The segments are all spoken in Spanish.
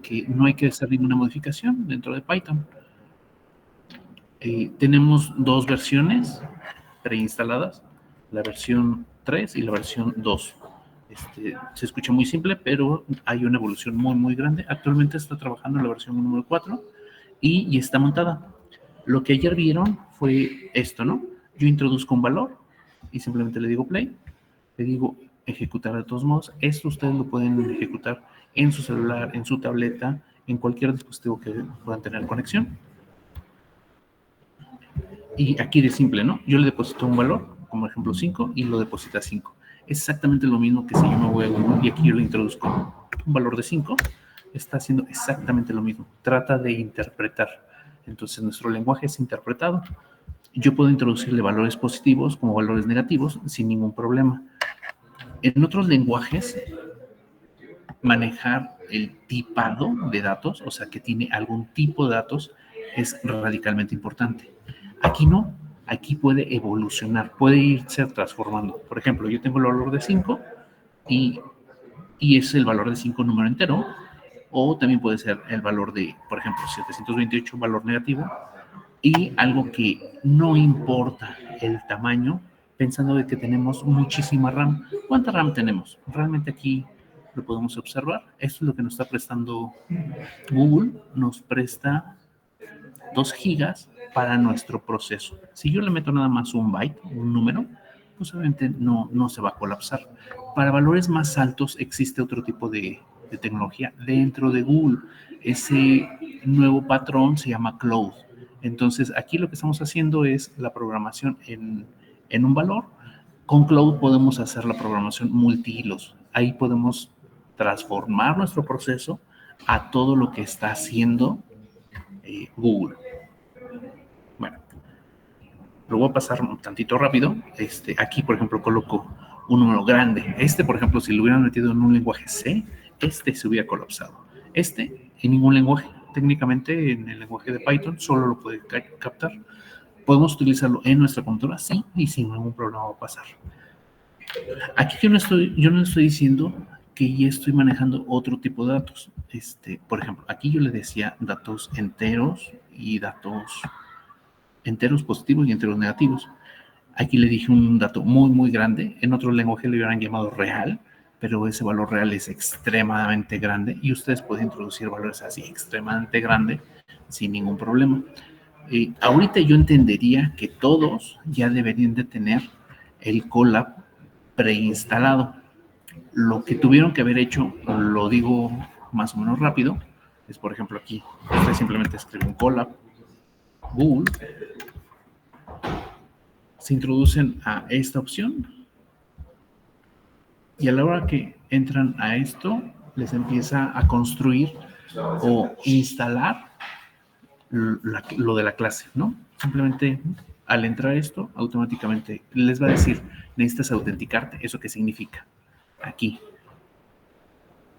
que no hay que hacer ninguna modificación dentro de Python. Tenemos dos versiones preinstaladas, la versión 3 y la versión 2. Se escucha muy simple, pero hay una evolución muy, muy grande. Actualmente está trabajando en la versión número 4 y está montada. Lo que ayer vieron fue esto, ¿no? Yo introduzco un valor y simplemente le digo play, le digo ejecutar de todos modos. Esto ustedes lo pueden ejecutar en su celular, en su tableta, en cualquier dispositivo que puedan tener conexión. Y aquí de simple, ¿no? Yo le deposito un valor, como ejemplo 5, y lo deposita 5. Es exactamente lo mismo que si yo me voy a Google y aquí yo le introduzco un valor de 5, está haciendo exactamente lo mismo. Trata de interpretar. Entonces nuestro lenguaje es interpretado. Yo puedo introducirle valores positivos como valores negativos sin ningún problema. En otros lenguajes, manejar el tipado de datos, o sea, que tiene algún tipo de datos, es radicalmente importante. Aquí no, aquí puede evolucionar, puede irse transformando. Por ejemplo, yo tengo el valor de 5 y es el valor de 5 número entero, o también puede ser el valor de, por ejemplo, 728, valor negativo, y algo que no importa el tamaño, pensando de que tenemos muchísima RAM. ¿Cuánta RAM tenemos? Realmente aquí lo podemos observar. Esto es lo que nos está prestando Google. Nos presta 2 gigas para nuestro proceso. Si yo le meto nada más un byte, un número, pues obviamente no se va a colapsar. Para valores más altos existe otro tipo de tecnología dentro de Google. Ese nuevo patrón se llama Cloud. Entonces, aquí lo que estamos haciendo es la programación en un valor. Con Cloud podemos hacer la programación multihilos. Ahí podemos transformar nuestro proceso a todo lo que está haciendo Google. Bueno, lo voy a pasar un tantito rápido. Aquí, por ejemplo, coloco un número grande. Por ejemplo, si lo hubieran metido en un lenguaje C, se hubiera colapsado. En ningún lenguaje. Técnicamente, en el lenguaje de Python, solo lo puede captar. Podemos utilizarlo en nuestra computadora, sí, y sin ningún problema va a pasar. Aquí yo no estoy diciendo que ya estoy manejando otro tipo de datos. Por ejemplo, aquí yo le decía datos enteros y datos enteros positivos y enteros negativos. Aquí le dije un dato muy, muy grande. En otro lenguaje le hubieran llamado real, pero ese valor real es extremadamente grande y ustedes pueden introducir valores así extremadamente grandes sin ningún problema. Ahorita yo entendería que todos ya deberían de tener el Colab preinstalado. Lo que tuvieron que haber hecho, lo digo más o menos rápido, es por ejemplo aquí, usted simplemente escribe un Colab, Google, se introducen a esta opción y a la hora que entran a esto, les empieza a construir o instalar lo de la clase, ¿no? Simplemente al entrar a esto, automáticamente les va a decir, necesitas autenticarte. ¿Eso qué significa? Aquí,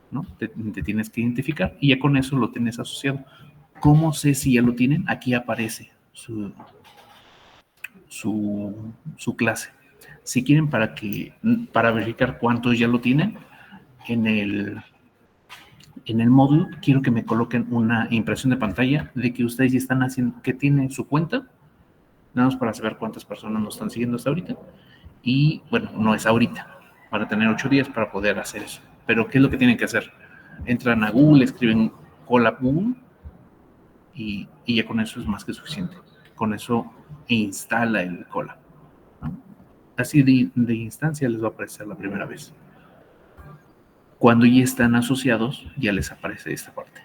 ¿no? Te tienes que identificar y ya con eso lo tienes asociado. ¿Cómo sé si ya lo tienen? Aquí aparece su clase. Si quieren para verificar cuántos ya lo tienen, en el módulo quiero que me coloquen una impresión de pantalla de que ustedes ya están haciendo, que tienen su cuenta, nada más para saber cuántas personas nos están siguiendo hasta ahorita. Y bueno, no es ahorita, para tener 8 días para poder hacer eso. Pero ¿qué es lo que tienen que hacer? Entran a Google, escriben Colab Google y ya con eso es más que suficiente. Con eso instala el Colab, ¿no? Así de instancia les va a aparecer la primera vez. Cuando ya están asociados, ya les aparece esta parte,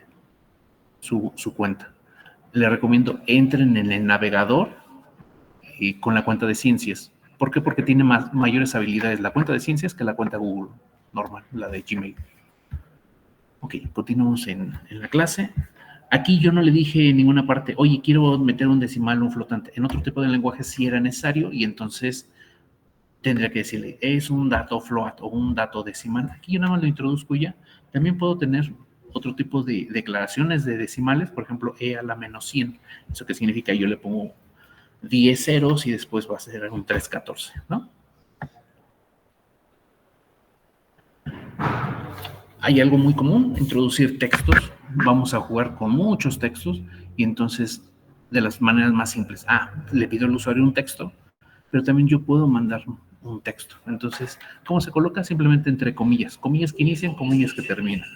su cuenta. Les recomiendo entren en el navegador con la cuenta de ciencias. ¿Por qué? Porque tiene mayores habilidades la cuenta de ciencias que la cuenta Google normal, la de Gmail. Ok, continuamos en la clase. Aquí yo no le dije en ninguna parte, oye, quiero meter un decimal o un flotante. En otro tipo de lenguaje sí era necesario y entonces tendría que decirle, es un dato float o un dato decimal. Aquí yo nada más lo introduzco y ya. También puedo tener otro tipo de declaraciones de decimales, por ejemplo, e a la menos 100. ¿Eso qué significa? Yo le pongo 10 ceros y después va a ser un 314, ¿no? Hay algo muy común, introducir textos. vamos a jugar con muchos textos y entonces de las maneras más simples. Le pido al usuario un texto, pero también yo puedo mandar un texto. Entonces, ¿cómo se coloca? Simplemente entre comillas. Comillas que inician, comillas que terminan.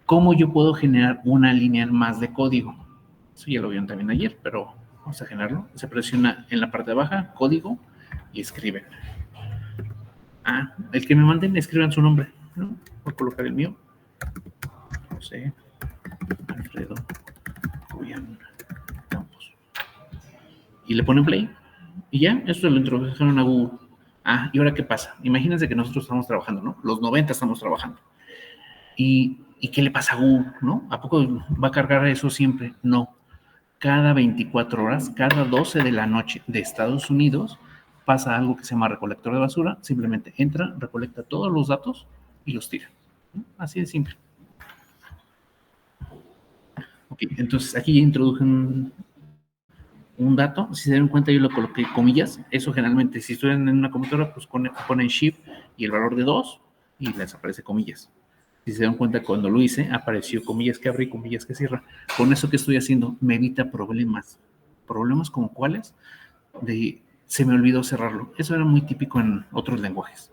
¿Cómo yo puedo generar una línea más de código? Eso ya lo vieron también ayer, pero vamos a generarlo. Se presiona en la parte de abajo, código, y escriben. El que me manden, escriban su nombre, ¿no? Voy a colocar el mío. José Alfredo Julián Campos. Y le ponen play. Y ya, esto lo introdujeron a Google. ¿Y ahora qué pasa? Imagínense que nosotros estamos trabajando, ¿no? Los 90 estamos trabajando. ¿Y qué le pasa a Google, no? ¿A poco va a cargar eso siempre? No. Cada 24 horas, cada 12 de la noche de Estados Unidos, pasa algo que se llama recolector de basura. Simplemente entra, recolecta todos los datos y los tira. ¿No? Así de simple. Ok, entonces aquí ya introduje un dato. Si se dan cuenta, yo lo coloqué comillas. Eso generalmente, si estuvieran en una computadora, pues ponen shift y el valor de 2 y les aparece comillas. Si se dan cuenta, cuando lo hice, apareció comillas que abre y comillas que cierra. Con eso que estoy haciendo, me evita problemas. ¿Problemas como cuáles? Se me olvidó cerrarlo. Eso era muy típico en otros lenguajes,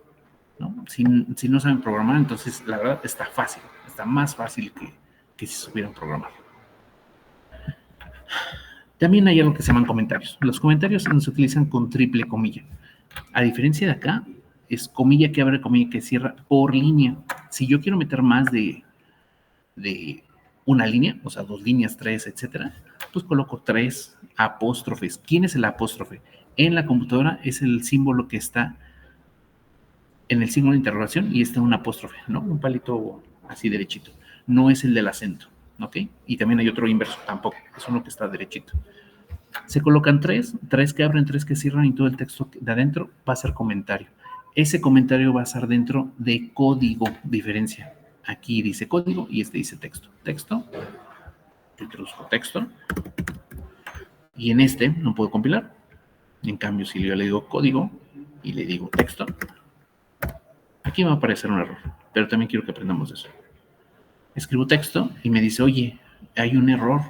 ¿no? Si no saben programar, entonces la verdad está fácil. Está más fácil que si supieran programar. También hay algo que se llaman comentarios. Los comentarios se utilizan con triple comilla. A diferencia de acá, es comilla que abre, comilla que cierra por línea. Si yo quiero meter más de una línea, o sea, 2 líneas, 3, etcétera, pues coloco 3 apóstrofes. ¿Quién es el apóstrofe? En la computadora es el símbolo que está en el símbolo de interrogación y está un apóstrofe, ¿no? Un palito así derechito. No es el del acento, ¿ok? Y también hay otro inverso, tampoco, es uno que está derechito. Se colocan 3 que abren, 3 que cierran y todo el texto de adentro va a ser comentario. Ese comentario va a estar dentro de código, diferencia. Aquí dice código y este dice texto. Texto, introduzco texto y en este no puedo compilar. En cambio, si yo le digo código y le digo texto, aquí me va a aparecer un error, pero también quiero que aprendamos eso. Escribo texto y me dice, oye, hay un error.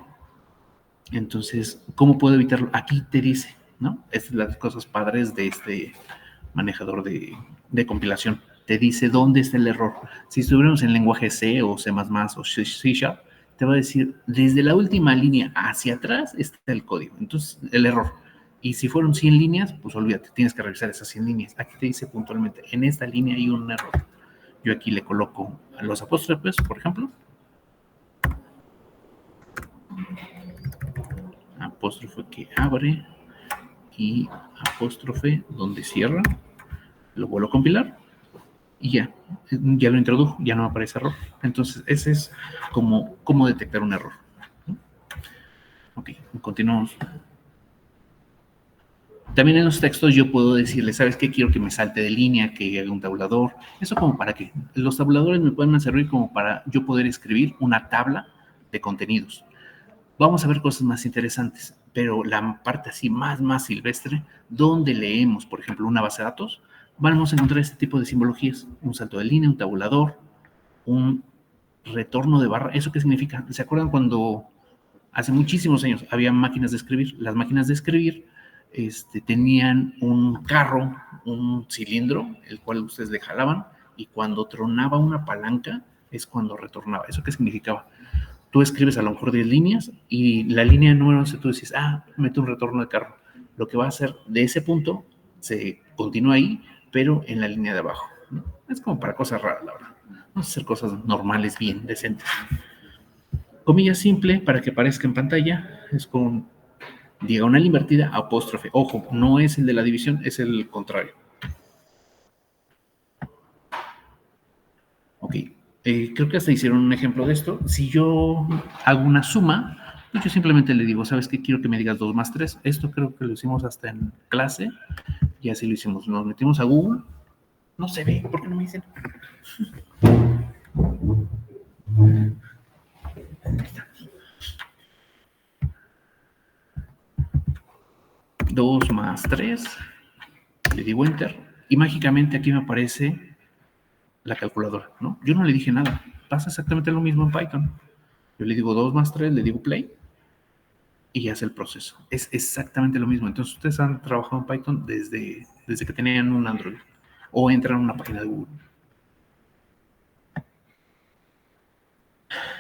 Entonces, ¿cómo puedo evitarlo? Aquí te dice, ¿no? Estas son las cosas padres de este manejador de compilación. Te dice dónde está el error. Si estuviéramos en lenguaje C o C++ o C#, te va a decir, desde la última línea hacia atrás está el código. Entonces, el error. Y si fueron 100 líneas, pues olvídate, tienes que revisar esas 100 líneas. Aquí te dice puntualmente, en esta línea hay un error. Yo aquí le coloco a los apóstrofes, por ejemplo. Apóstrofe que abre y apóstrofe donde cierra. Lo vuelvo a compilar y ya lo introdujo, ya no aparece error. Entonces, ese es como detectar un error. Ok, continuamos. También en los textos yo puedo decirle, ¿sabes qué? Quiero que me salte de línea, que haga un tabulador. Eso como para qué. Los tabuladores me pueden servir como para yo poder escribir una tabla de contenidos. Vamos a ver cosas más interesantes, pero la parte así más silvestre, donde leemos, por ejemplo, una base de datos, vamos a encontrar este tipo de simbologías. Un salto de línea, un tabulador, un retorno de barra. ¿Eso qué significa? ¿Se acuerdan cuando hace muchísimos años había máquinas de escribir? Las máquinas de escribir tenían un carro, un cilindro, el cual ustedes le jalaban, y cuando tronaba una palanca es cuando retornaba. ¿Eso qué significaba? Tú escribes a lo mejor 10 líneas y la línea número 11 tú dices, mete un retorno de carro. Lo que va a hacer de ese punto se continúa ahí, pero en la línea de abajo, ¿no? Es como para cosas raras, la verdad. Vamos a hacer cosas normales, bien, decentes. Comilla simple, para que parezca en pantalla, es con diagonal invertida, apóstrofe. Ojo, no es el de la división, es el contrario. Ok, creo que hasta hicieron un ejemplo de esto. Si yo hago una suma, pues yo simplemente le digo, ¿sabes qué? Quiero que me digas 2 más 3. Esto creo que lo hicimos hasta en clase. Y así lo hicimos. Nos metimos a Google. No se ve, ¿por qué no me dicen? Ahí está. 2 más 3. Le digo Enter. Y mágicamente aquí me aparece la calculadora, ¿no? Yo no le dije nada. pasa exactamente lo mismo en Python. Yo le digo 2 más 3, le digo play y hace el proceso. Es exactamente lo mismo. Entonces, ustedes han trabajado en Python desde que tenían un Android o entran a una página de Google.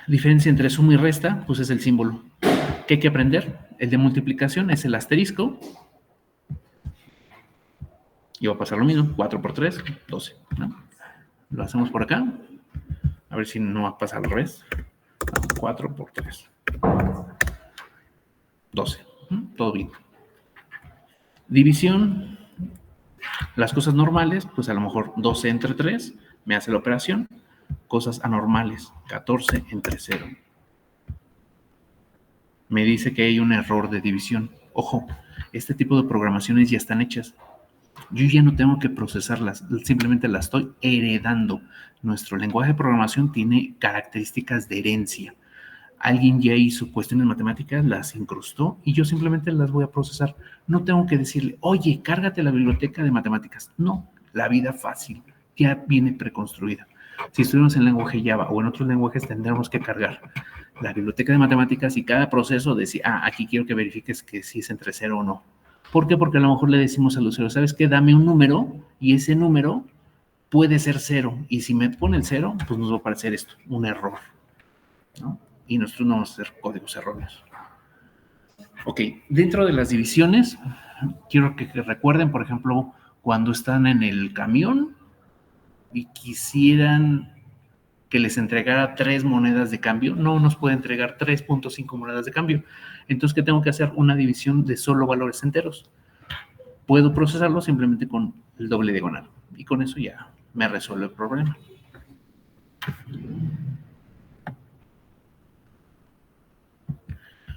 Diferencia entre suma y resta, pues es el símbolo. ¿Qué hay que aprender? El de multiplicación es el asterisco. Y va a pasar lo mismo, 4 por 3, 12. ¿No? Lo hacemos por acá. A ver si no va a pasar al revés. 4 por 3. 12. Todo bien. División. Las cosas normales, pues a lo mejor 12 entre 3 me hace la operación. Cosas anormales, 14 entre 0. Me dice que hay un error de división. Ojo, este tipo de programaciones ya están hechas. Yo ya no tengo que procesarlas, simplemente las estoy heredando. Nuestro lenguaje de programación tiene características de herencia. Alguien ya hizo cuestiones matemáticas, las incrustó y yo simplemente las voy a procesar. No tengo que decirle, oye, cárgate la biblioteca de matemáticas. No, la vida fácil ya viene preconstruida. Si estuviéramos en lenguaje Java o en otros lenguajes, tendremos que cargar la biblioteca de matemáticas y cada proceso decir, aquí quiero que verifiques que si es entre 0 o no. ¿Por qué? Porque a lo mejor le decimos al usuario, ¿sabes qué? Dame un número y ese número puede ser 0. Y si me pone el 0, pues nos va a aparecer esto, un error, ¿no? Y nosotros no vamos a hacer códigos erróneos. Ok, dentro de las divisiones, quiero que recuerden, por ejemplo, cuando están en el camión y quisieran que les entregara 3 monedas de cambio, no nos puede entregar 3.5 monedas de cambio. Entonces, ¿qué tengo que hacer? Una división de solo valores enteros. Puedo procesarlo simplemente con el doble diagonal. Y con eso ya me resuelve el problema.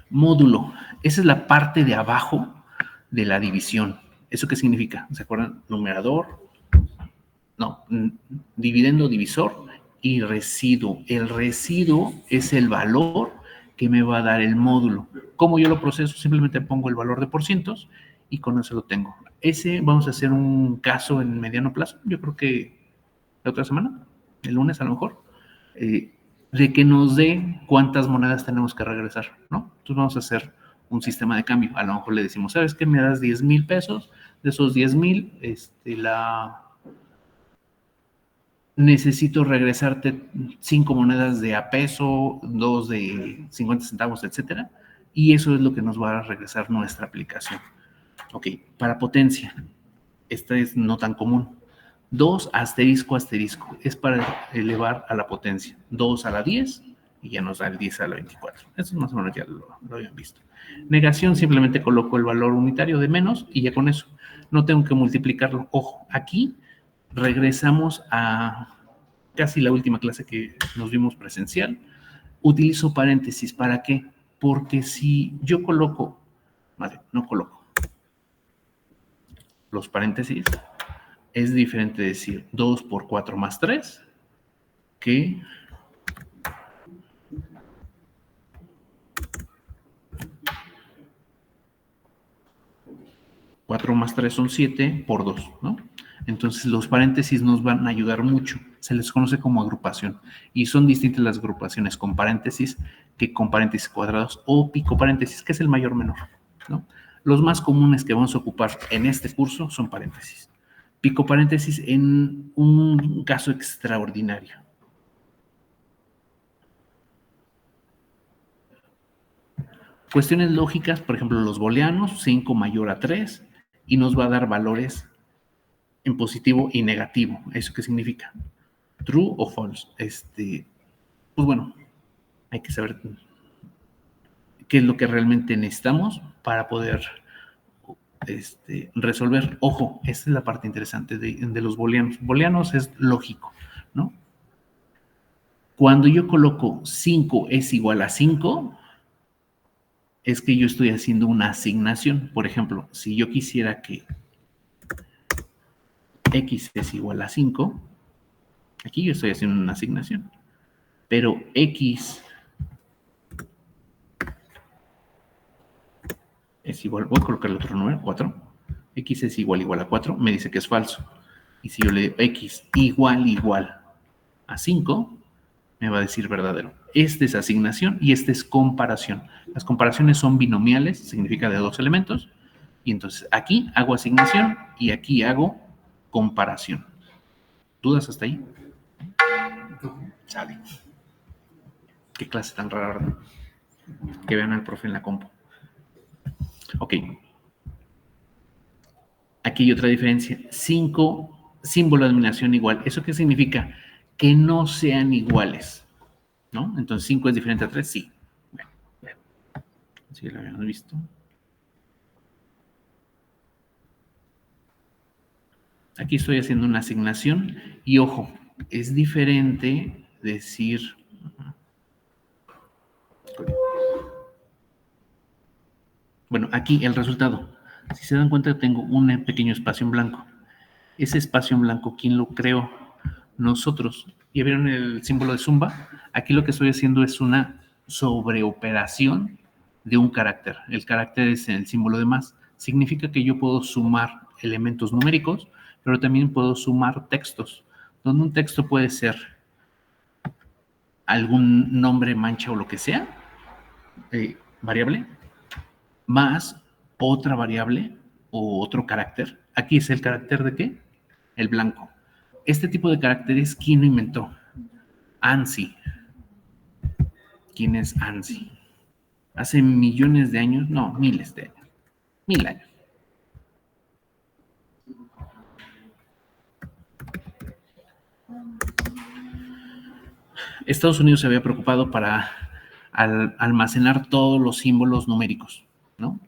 Módulo. Esa es la parte de abajo de la división. ¿Eso qué significa? ¿Se acuerdan? Numerador. No, dividendo, divisor y residuo. El residuo es el valor que me va a dar el módulo. ¿Cómo yo lo proceso? Simplemente pongo el valor de porcientos y con eso lo tengo. Ese vamos a hacer un caso en mediano plazo. Yo creo que la otra semana, el lunes a lo mejor, de que nos dé cuántas monedas tenemos que regresar, ¿no? Entonces vamos a hacer un sistema de cambio. A lo mejor le decimos, ¿sabes qué? Me das 10,000 pesos. De esos 10,000, necesito regresarte 5 monedas de a peso, 2 de 50 centavos, etcétera. Y eso es lo que nos va a regresar nuestra aplicación. Ok, para potencia. Esta es no tan común. 2 asterisco asterisco. Es para elevar a la potencia. 2 a la 10 y ya nos da el 10 a la 24. Eso más o menos ya lo habían visto. Negación, simplemente coloco el valor unitario de menos y ya con eso. No tengo que multiplicarlo. Ojo, aquí regresamos a casi la última clase que nos vimos presencial. Utilizo paréntesis. ¿Para qué? Porque si yo coloco, vale, no coloco los paréntesis, es diferente decir 2 por 4 más 3 que 4 más 3 son 7 por 2, ¿no? Entonces los paréntesis nos van a ayudar mucho. Se les conoce como agrupación. Y son distintas las agrupaciones con paréntesis que con paréntesis cuadrados o pico paréntesis, que es el mayor menor, ¿no? Los más comunes que vamos a ocupar en este curso son paréntesis. Pico paréntesis en un caso extraordinario. Cuestiones lógicas, por ejemplo, los booleanos, 5 mayor a 3, y nos va a dar valores en positivo y negativo. ¿Eso qué significa? True o false. Pues bueno, hay que saber qué es lo que realmente necesitamos para poder resolver. Ojo, esta es la parte interesante de los booleanos. Booleanos es lógico, ¿no? Cuando yo coloco 5 es igual a 5, es que yo estoy haciendo una asignación. Por ejemplo, si yo quisiera que x es igual a 5, aquí yo estoy haciendo una asignación. Pero x es igual, voy a colocar el otro número, 4. X es igual a 4, me dice que es falso. Y si yo le digo x igual a 5, me va a decir verdadero. Este es asignación y este es comparación. Las comparaciones son binomiales, significa de dos elementos. Y entonces aquí hago asignación y aquí hago comparación. ¿Dudas hasta ahí? Sale. Qué clase tan rara, ¿verdad? Que vean al profe en la compu. Ok. Aquí hay otra diferencia. 5 símbolos de denominación igual. ¿Eso qué significa? Que no sean iguales, ¿no? Entonces 5 es diferente a 3, sí. Bueno, si lo habíamos visto. Aquí estoy haciendo una asignación y ojo, es diferente decir... Bueno, aquí el resultado. Si se dan cuenta, tengo un pequeño espacio en blanco. Ese espacio en blanco, ¿quién lo creó? Nosotros. ¿Ya vieron el símbolo de Zumba? Aquí lo que estoy haciendo es una sobreoperación de un carácter. El carácter es el símbolo de más. Significa que yo puedo sumar elementos numéricos, pero también puedo sumar textos, donde un texto puede ser algún nombre, mancha o lo que sea, variable, más otra variable o otro carácter. Aquí es el carácter de qué? El blanco. Este tipo de caracteres, ¿quién lo inventó? ANSI. ¿Quién es ANSI? Hace millones de años, no, miles de años, 1000 años. Estados Unidos se había preocupado para almacenar todos los símbolos numéricos, ¿no?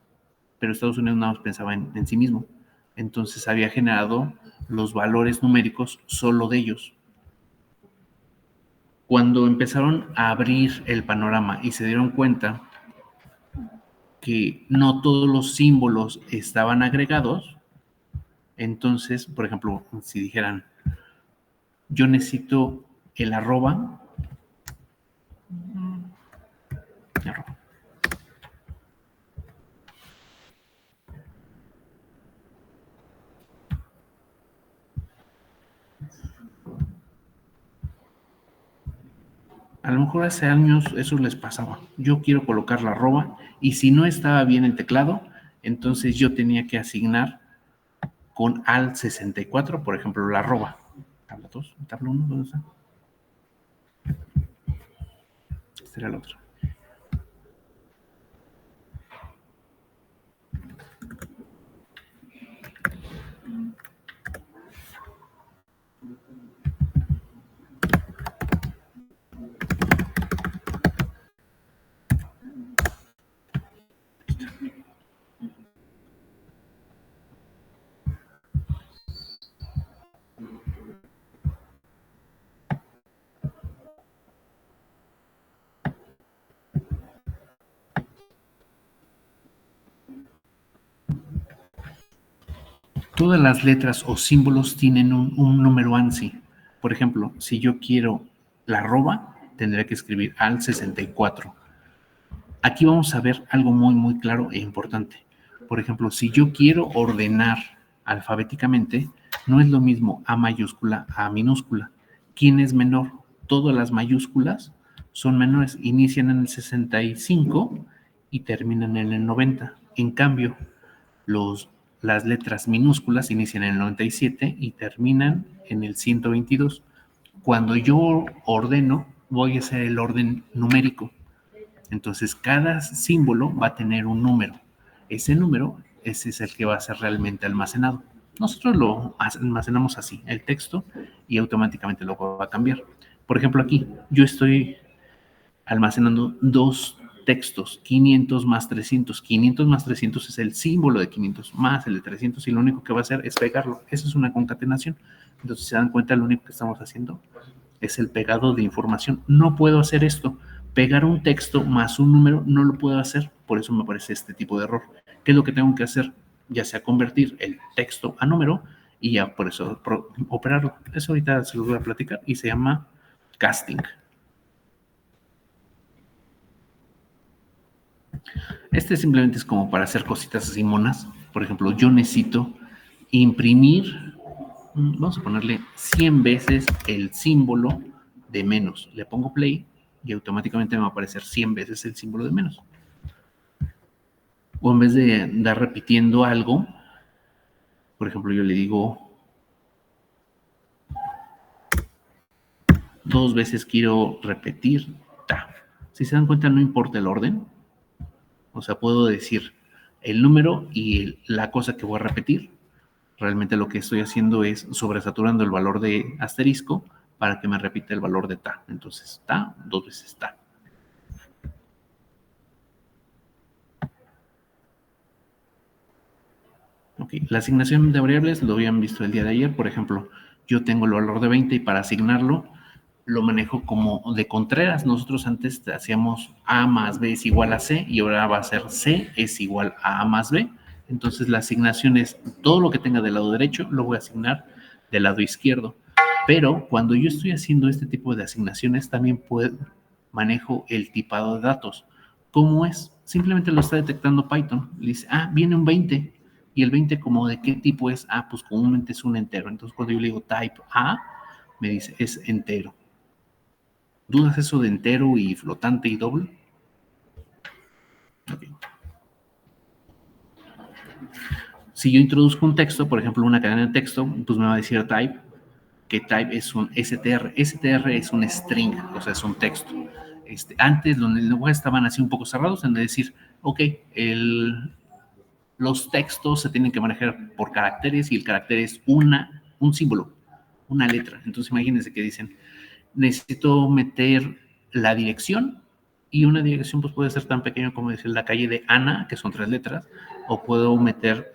Pero Estados Unidos nada más pensaba en sí mismo. Entonces había generado los valores numéricos solo de ellos. Cuando empezaron a abrir el panorama y se dieron cuenta que no todos los símbolos estaban agregados, entonces, por ejemplo, si dijeran, yo necesito el arroba, a lo mejor hace años eso les pasaba. Yo quiero colocar la arroba y si no estaba bien el teclado, entonces yo tenía que asignar con alt 64, por ejemplo, la arroba. Tabla 2, tabla 1, ¿dónde está? Este era el otro. Todas las letras o símbolos tienen un número ANSI. Por ejemplo, si yo quiero la arroba, tendré que escribir alt 64. Aquí vamos a ver algo muy claro e importante. Por ejemplo, si yo quiero ordenar alfabéticamente, no es lo mismo A mayúscula a A minúscula. ¿Quién es menor? Todas las mayúsculas son menores, inician en el 65 y terminan en el 90. En cambio, las letras minúsculas inician en el 97 y terminan en el 122. Cuando yo ordeno, voy a hacer el orden numérico. Entonces, cada símbolo va a tener un número. Ese número, ese es el que va a ser realmente almacenado. Nosotros lo almacenamos así, el texto, y automáticamente lo va a cambiar. Por ejemplo, aquí yo estoy almacenando dos textos, 500 más 300. 500 más 300 es el símbolo de 500 más el de 300 y lo único que va a hacer es pegarlo. Eso es una concatenación. Entonces, si se dan cuenta, lo único que estamos haciendo es el pegado de información. No puedo hacer esto. Pegar un texto más un número no lo puedo hacer. Por eso me aparece este tipo de error. ¿Qué es lo que tengo que hacer? Ya sea convertir el texto a número y ya por eso operarlo. Eso ahorita se los voy a platicar y se llama casting. Este simplemente es como para hacer cositas así monas. Por ejemplo, yo necesito imprimir, vamos a ponerle 100 veces el símbolo de menos. Le pongo play y automáticamente me va a aparecer 100 veces el símbolo de menos. O en vez de andar repitiendo algo, por ejemplo, yo le digo 2 veces quiero repetir ta. Si se dan cuenta, no importa el orden. O sea, puedo decir el número y la cosa que voy a repetir. Realmente lo que estoy haciendo es sobresaturando el valor de asterisco para que me repita el valor de ta. Entonces, ta, 2 veces ta. Ok, la asignación de variables lo habían visto el día de ayer. Por ejemplo, yo tengo el valor de 20 y para asignarlo lo manejo como de Contreras. Nosotros antes hacíamos A más B es igual a C y ahora va a ser C es igual a A más B. Entonces la asignación es todo lo que tenga del lado derecho lo voy a asignar del lado izquierdo. Pero cuando yo estoy haciendo este tipo de asignaciones también manejo el tipado de datos. ¿Cómo es? Simplemente lo está detectando Python. Le dice, viene un 20. ¿Y el 20 como de qué tipo es? Pues comúnmente es un entero. Entonces cuando yo le digo type A, me dice es entero. ¿Dudas eso de entero y flotante y doble? Okay. Si yo introduzco un texto, por ejemplo, una cadena de texto, pues me va a decir type, que type es un str. Str es un string, o sea, es un texto. Antes los lenguajes estaban así un poco cerrados en decir, ok, los textos se tienen que manejar por caracteres y el carácter es un símbolo, una letra. Entonces imagínense que dicen, necesito meter la dirección y una dirección pues puede ser tan pequeño como decir la calle de Ana, que son 3 letras, o puedo meter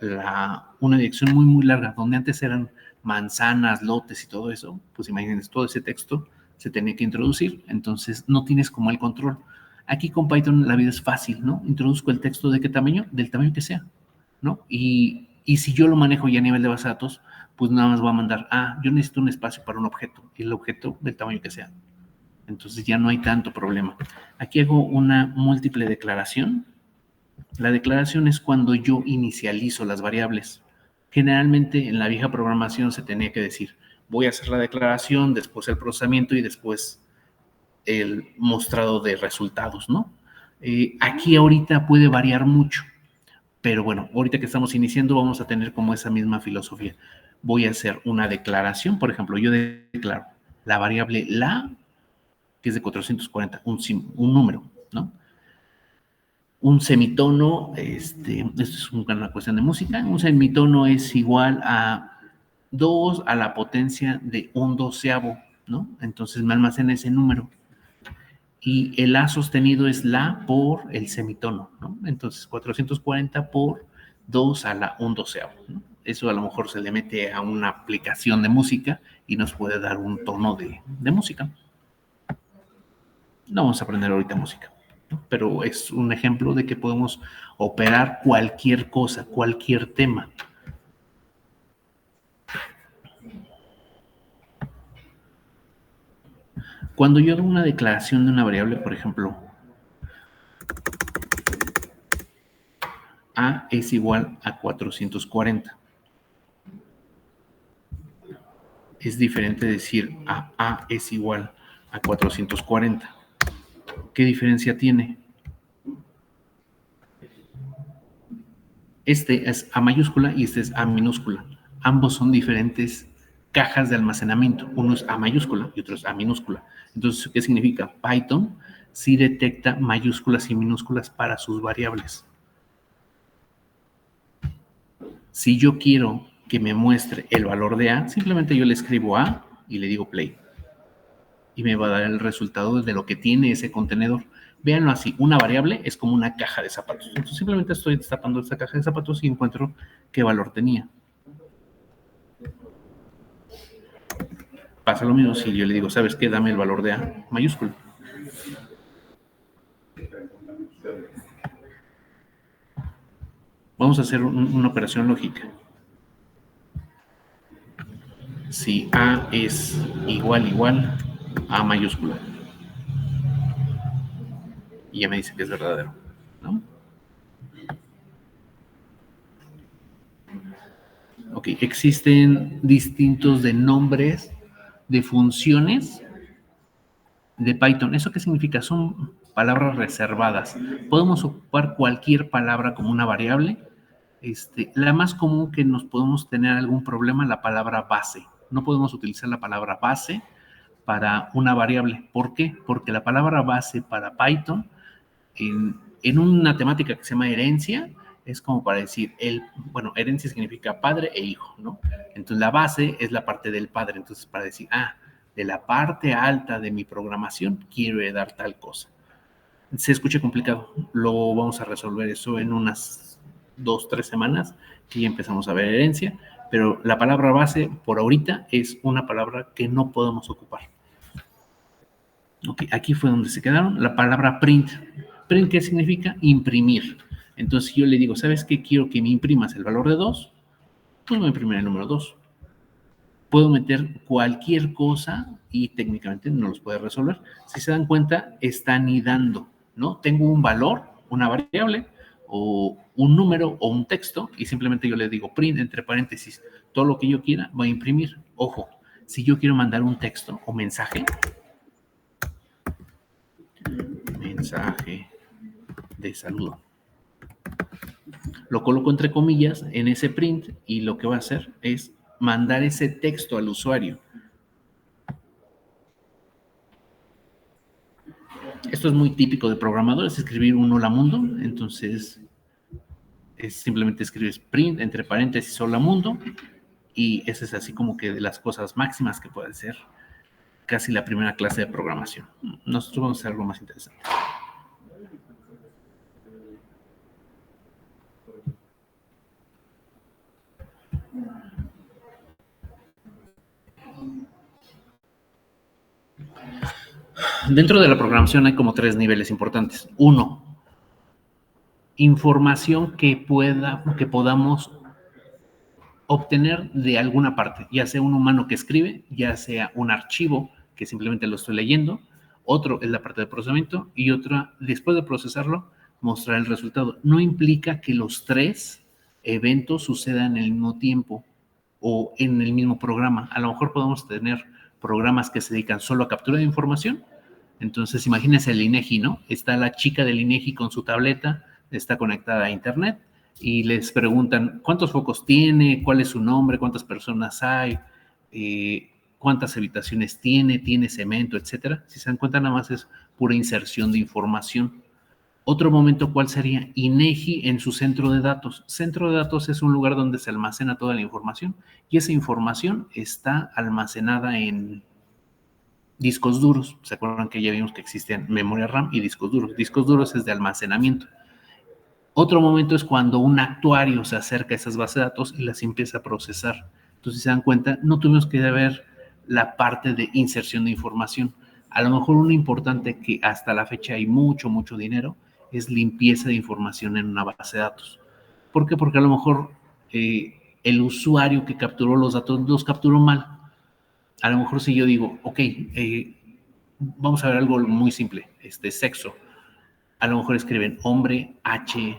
una dirección muy, muy larga, donde antes eran manzanas, lotes y todo eso, pues imagínense, todo ese texto se tenía que introducir, entonces no tienes como el control. Aquí con Python la vida es fácil, ¿no? Introduzco el texto de qué tamaño, del tamaño que sea, ¿no? Y si yo lo manejo ya a nivel de base de datos, pues nada más va a mandar, yo necesito un espacio para un objeto, y el objeto del tamaño que sea. Entonces ya no hay tanto problema. Aquí hago una múltiple declaración. La declaración es cuando yo inicializo las variables. Generalmente en la vieja programación se tenía que decir, voy a hacer la declaración, después el procesamiento y después el mostrado de resultados, ¿no? Aquí ahorita puede variar mucho, pero bueno, ahorita que estamos iniciando vamos a tener como esa misma filosofía. Voy a hacer una declaración, por ejemplo, yo declaro la variable la, que es de 440, un número, ¿no? Un semitono, esto es una cuestión de música, un semitono es igual a 2 a la potencia de un doceavo, ¿no? Entonces me almacena ese número. Y el La sostenido es La por el semitono, ¿no? Entonces 440 por 2 a la un doceavo, ¿no? Eso a lo mejor se le mete a una aplicación de música y nos puede dar un tono de música. No vamos a aprender ahorita música, ¿no? Pero es un ejemplo de que podemos operar cualquier cosa, cualquier tema. Cuando yo hago una declaración de una variable, por ejemplo, A es igual a 440. Es diferente decir A es igual a 440. ¿Qué diferencia tiene? Este es A mayúscula y este es A minúscula. Ambos son diferentes cajas de almacenamiento. Uno es A mayúscula y otro es A minúscula. Entonces, ¿qué significa? Python sí detecta mayúsculas y minúsculas para sus variables. Si yo quiero que me muestre el valor de A, simplemente yo le escribo A y le digo play. Y me va a dar el resultado de lo que tiene ese contenedor. Véanlo así, una variable es como una caja de zapatos. Entonces simplemente estoy destapando esta caja de zapatos y encuentro qué valor tenía. Pasa lo mismo si yo le digo, ¿sabes qué? Dame el valor de A mayúscula. Vamos a hacer una operación lógica. Si A es igual a mayúscula. Y ya me dice que es verdadero, ¿no? Ok, existen distintos de nombres de funciones de Python. ¿Eso qué significa? Son palabras reservadas. Podemos ocupar cualquier palabra como una variable. La más común que nos podemos tener algún problema, la palabra base. No podemos utilizar la palabra base para una variable. ¿Por qué? Porque la palabra base para Python, en una temática que se llama herencia, es como para decir, herencia significa padre e hijo, ¿no? Entonces la base es la parte del padre. Entonces para decir, de la parte alta de mi programación quiero dar tal cosa. Se escucha complicado. Lo vamos a resolver eso en unas 2-3 semanas, que ya empezamos a ver herencia, pero la palabra base por ahorita es una palabra que no podemos ocupar. Ok, aquí fue donde se quedaron. La palabra print. Print, ¿qué significa? Imprimir. Entonces yo le digo, ¿sabes qué? Quiero que me imprimas el valor de 2, pues me imprime el número 2. Puedo meter cualquier cosa y técnicamente no los puede resolver. Si se dan cuenta, está anidando, ¿no? Tengo un valor, una variable, o un número o un texto, y simplemente yo le digo print, entre paréntesis, todo lo que yo quiera va a imprimir. Ojo, si yo quiero mandar un texto o mensaje de saludo, lo coloco entre comillas en ese print y lo que va a hacer es mandar ese texto al usuario. Esto es muy típico de programadores, escribir un hola mundo. Entonces simplemente escribes print entre paréntesis hola mundo, y esa es así como que de las cosas máximas que puede ser casi la primera clase de programación. Nosotros vamos a hacer algo más interesante. Dentro de la programación hay como 3 niveles importantes. 1, información que podamos obtener de alguna parte, ya sea un humano que escribe, ya sea un archivo que simplemente lo estoy leyendo. Otro es la parte de procesamiento y otra, después de procesarlo, mostrar el resultado. No implica que los 3 eventos sucedan en el mismo tiempo o en el mismo programa. A lo mejor podemos tener programas que se dedican solo a captura de información. Entonces, imagínense el INEGI, ¿no? Está la chica del INEGI con su tableta, está conectada a internet y les preguntan cuántos focos tiene, cuál es su nombre, cuántas personas hay, cuántas habitaciones tiene cemento, etcétera. Si se dan cuenta, nada más es pura inserción de información. Otro momento, ¿cuál sería? INEGI en su centro de datos. Centro de datos es un lugar donde se almacena toda la información y esa información está almacenada en discos duros. ¿Se acuerdan que ya vimos que existen memoria RAM y discos duros? Discos duros es de almacenamiento. Otro momento es cuando un actuario se acerca a esas bases de datos y las empieza a procesar. Entonces, si se dan cuenta, no tuvimos que ver la parte de inserción de información. A lo mejor uno importante que hasta la fecha hay mucho dinero es limpieza de información en una base de datos. ¿Por qué? Porque a lo mejor el usuario que capturó los datos los capturó mal. A lo mejor si yo digo, ok, vamos a ver algo muy simple, sexo. A lo mejor escriben hombre, H,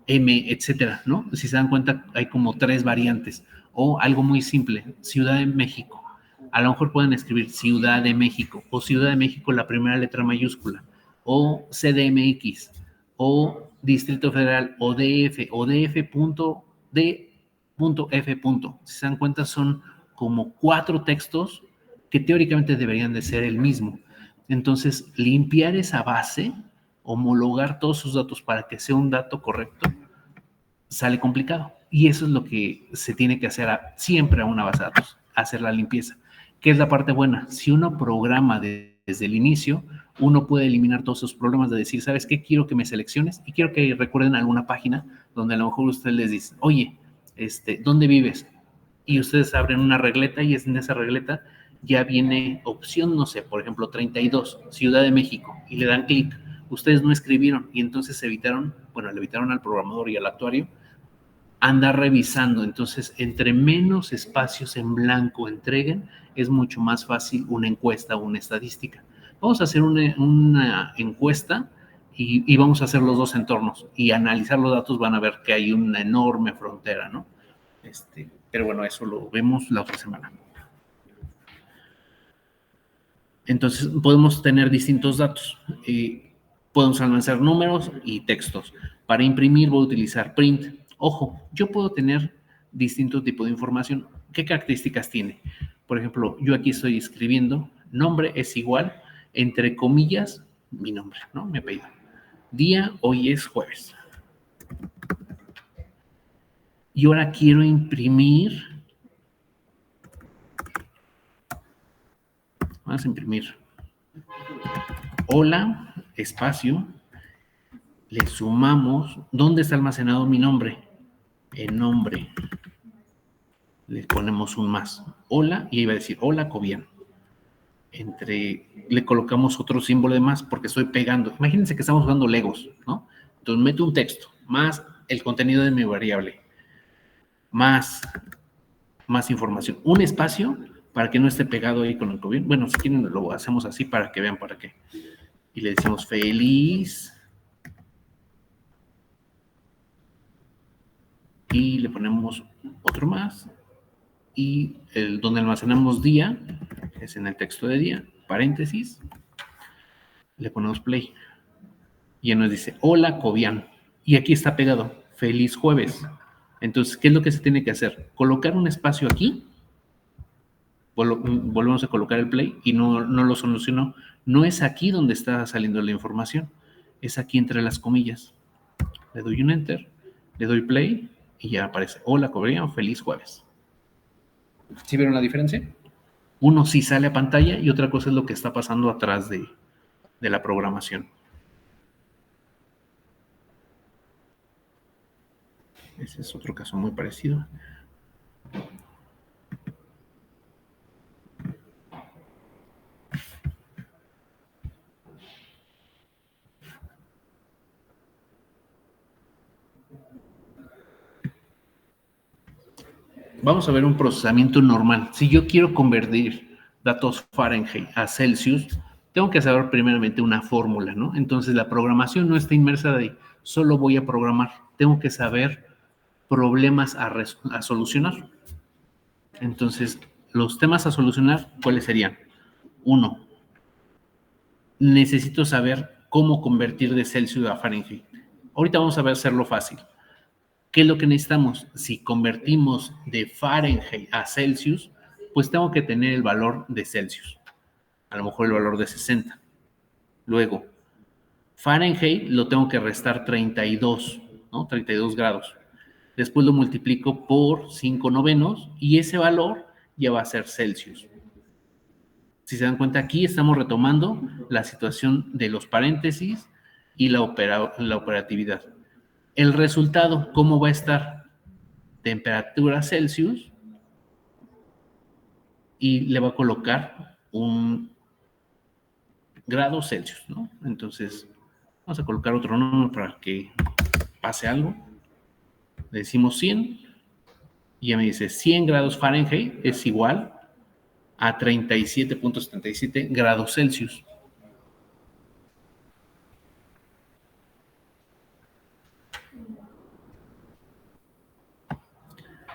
M, etcétera, ¿no? Si se dan cuenta, hay como 3 variantes. O algo muy simple, Ciudad de México. A lo mejor pueden escribir Ciudad de México, o Ciudad de México la primera letra mayúscula, o CDMX, o Distrito Federal, o DF, o DF.D.F. Si se dan cuenta, son como 4 textos que teóricamente deberían de ser el mismo. Entonces, limpiar esa base, homologar todos sus datos para que sea un dato correcto, sale complicado. Y eso es lo que se tiene que hacer siempre a una base de datos, hacer la limpieza. ¿Qué es la parte buena? Si uno programa desde el inicio, uno puede eliminar todos esos problemas de decir, ¿sabes qué? Quiero que me selecciones y quiero que recuerden alguna página donde a lo mejor usted les dice, oye, ¿dónde vives? Y ustedes abren una regleta y en esa regleta ya viene opción, no sé, por ejemplo, 32, Ciudad de México, y le dan clic. Ustedes no escribieron y entonces le evitaron al programador y al actuario andar revisando. Entonces, entre menos espacios en blanco entreguen, es mucho más fácil una encuesta o una estadística. Vamos a hacer una encuesta y vamos a hacer los 2 entornos y analizar los datos, van a ver que hay una enorme frontera, ¿no? Pero bueno, eso lo vemos la otra semana. Entonces, podemos tener distintos datos. Podemos almacenar números y textos. Para imprimir voy a utilizar print. Ojo, yo puedo tener distinto tipo de información. ¿Qué características tiene? Por ejemplo, yo aquí estoy escribiendo, nombre es igual, entre comillas, mi nombre, ¿no? Mi apellido. Día, hoy es jueves. Y ahora quiero imprimir. Vamos a imprimir. Hola, espacio. Le sumamos. ¿Dónde está almacenado mi nombre? El nombre. Le ponemos un más. Hola, y ahí va a decir, hola, Cobian. Le colocamos otro símbolo de más porque estoy pegando. Imagínense que estamos jugando Legos, ¿no? Entonces meto un texto, más el contenido de mi variable, más información. Un espacio para que no esté pegado ahí con el Cobian. Bueno, si quieren lo hacemos así para que vean para qué. Y le decimos feliz. Y le ponemos otro más. Y donde almacenamos día, es en el texto de día, paréntesis, le ponemos play. Y ya nos dice, hola, Cobian. Y aquí está pegado, feliz jueves. Entonces, ¿qué es lo que se tiene que hacer? Colocar un espacio aquí, volvemos a colocar el play y no lo solucionó. No es aquí donde está saliendo la información, es aquí entre las comillas. Le doy un enter, le doy play y ya aparece, hola, Cobian, feliz jueves. ¿Sí vieron la diferencia? Uno sí sale a pantalla y otra cosa es lo que está pasando atrás de la programación. Ese es otro caso muy parecido. Vamos a ver un procesamiento normal. Si yo quiero convertir datos Fahrenheit a Celsius, tengo que saber primeramente una fórmula, ¿no? Entonces la programación no está inmersa de ahí, solo voy a programar. Tengo que saber problemas a solucionar. Entonces, los temas a solucionar, ¿cuáles serían? Uno, necesito saber cómo convertir de Celsius a Fahrenheit. Ahorita vamos a ver hacerlo fácil. ¿Qué es lo que necesitamos? Si convertimos de Fahrenheit a Celsius, pues tengo que tener el valor de Celsius. A lo mejor el valor de 60. Luego, Fahrenheit lo tengo que restar 32, ¿no? 32 grados. Después lo multiplico por 5 novenos y ese valor ya va a ser Celsius. Si se dan cuenta, aquí estamos retomando la situación de los paréntesis y la operatividad. El resultado, ¿cómo va a estar? Temperatura Celsius y le va a colocar un grado Celsius, ¿no? Entonces, vamos a colocar otro número para que pase algo. Le decimos 100 y ya me dice 100 grados Fahrenheit es igual a 37.77 grados Celsius.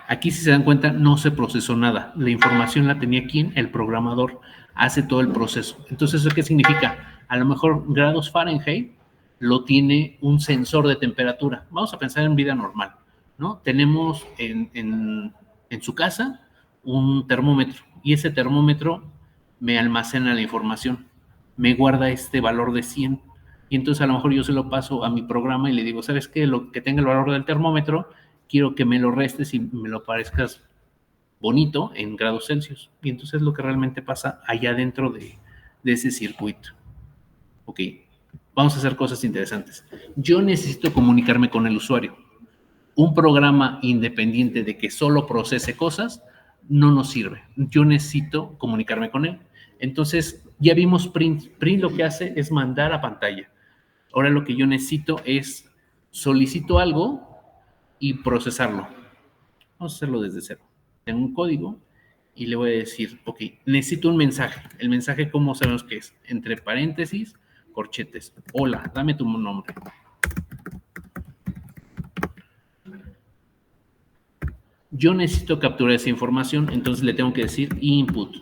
Aquí, si se dan cuenta, no se procesó nada. La información la tenía quien, el programador, hace todo el proceso. Entonces, ¿eso qué significa? A lo mejor grados Fahrenheit lo tiene un sensor de temperatura. Vamos a pensar en vida normal, ¿no? Tenemos en su casa un termómetro y ese termómetro me almacena la información, me guarda este valor de 100 y entonces a lo mejor yo se lo paso a mi programa y le digo, ¿sabes qué? Lo que tenga el valor del termómetro, quiero que me lo restes y me lo parezcas bonito en grados Celsius. Y entonces es lo que realmente pasa allá dentro de ese circuito. Ok, vamos a hacer cosas interesantes. Yo necesito comunicarme con el usuario. Un programa independiente de que solo procese cosas no nos sirve. Yo necesito comunicarme con él. Entonces, ya vimos print. Print lo que hace es mandar a pantalla. Ahora lo que yo necesito es solicito algo y procesarlo. Vamos a hacerlo desde cero. Tengo un código y le voy a decir, ok, necesito un mensaje. El mensaje, ¿cómo sabemos que es? Entre paréntesis, corchetes. Hola, dame tu nombre. Yo necesito capturar esa información, entonces le tengo que decir input.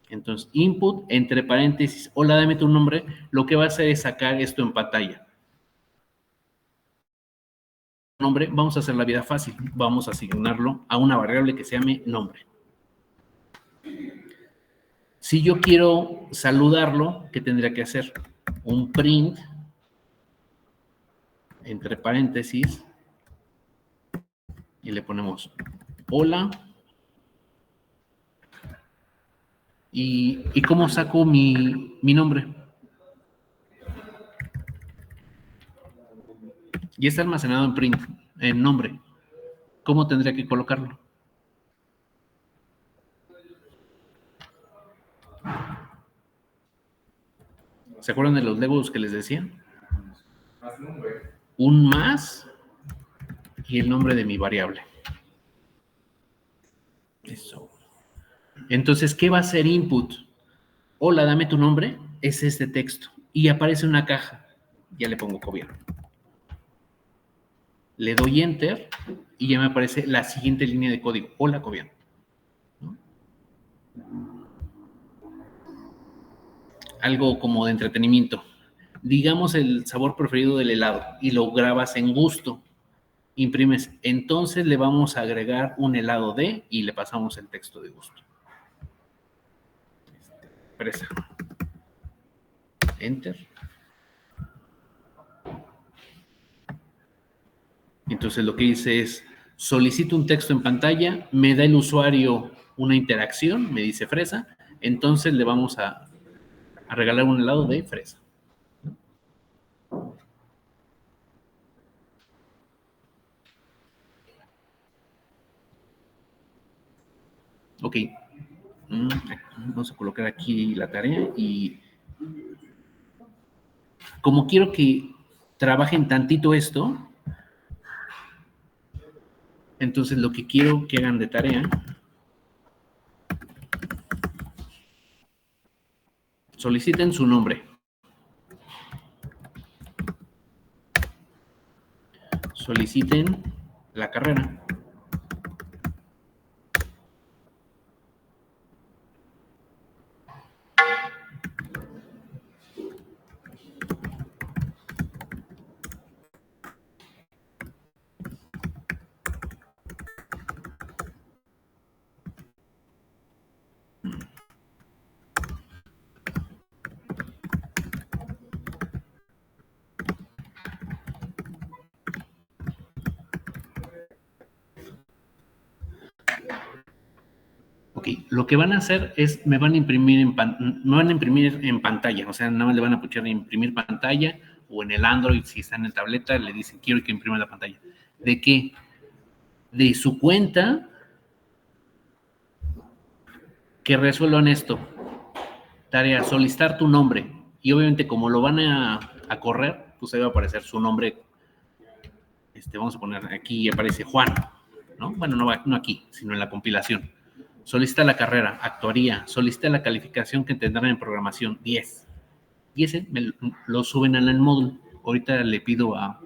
Entonces, input, entre paréntesis, hola, dame tu nombre, lo que va a hacer es sacar esto en pantalla. Nombre, vamos a hacer la vida fácil, vamos a asignarlo a una variable que se llame nombre. Si yo quiero saludarlo, ¿qué tendría que hacer? Un print, entre paréntesis, y le ponemos hola. ¿Y cómo saco mi nombre? Y está almacenado en print, en nombre. ¿Cómo tendría que colocarlo? ¿Se acuerdan de los legos que les decía? Un más y el nombre de mi variable. Eso. Entonces, ¿qué va a ser input? Hola, dame tu nombre. Es este texto. Y aparece una caja. Ya le pongo copiar. Le doy enter y ya me aparece la siguiente línea de código. Hola, Cobian. ¿No? Algo como de entretenimiento. Digamos el sabor preferido del helado y lo grabas en gusto. Imprimes. Entonces le vamos a agregar un helado de y le pasamos el texto de gusto. Fresa. Enter. Entonces lo que hice es solicito un texto en pantalla, me da el usuario una interacción, me dice fresa, entonces le vamos a regalar un helado de fresa. Ok, vamos a colocar aquí la tarea y como quiero que trabajen tantito esto, entonces lo que quiero que hagan de tarea, soliciten su nombre. Soliciten la carrera. Ok, lo que van a hacer es, me van a imprimir en pantalla, o sea, nada más le van a puchar imprimir pantalla o en el Android, si está en el tableta, le dicen quiero que imprima la pantalla. ¿De qué? De su cuenta que resuelvan esto. Tarea, solicitar tu nombre. Y obviamente como lo van a correr, pues ahí va a aparecer su nombre. Vamos a poner aquí, aparece Juan, ¿no? Bueno, no aquí, sino en la compilación. Solicita la carrera, actuaría, solicita la calificación que tendrán en programación, 10. Y ese lo suben al módulo. Ahorita le pido a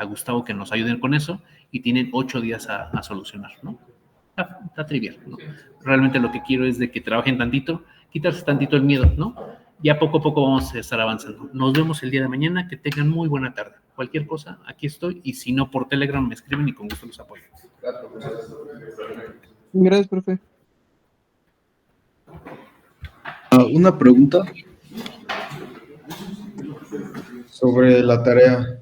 Gustavo que nos ayuden con eso y tienen 8 días a solucionar, ¿no? Está trivial, ¿no? Realmente lo que quiero es de que trabajen tantito, quitarse tantito el miedo, ¿no? Ya poco a poco vamos a estar avanzando. Nos vemos el día de mañana, que tengan muy buena tarde. Cualquier cosa, aquí estoy, y si no, por Telegram me escriben y con gusto los apoyo. Gracias, profe. Una pregunta sobre la tarea.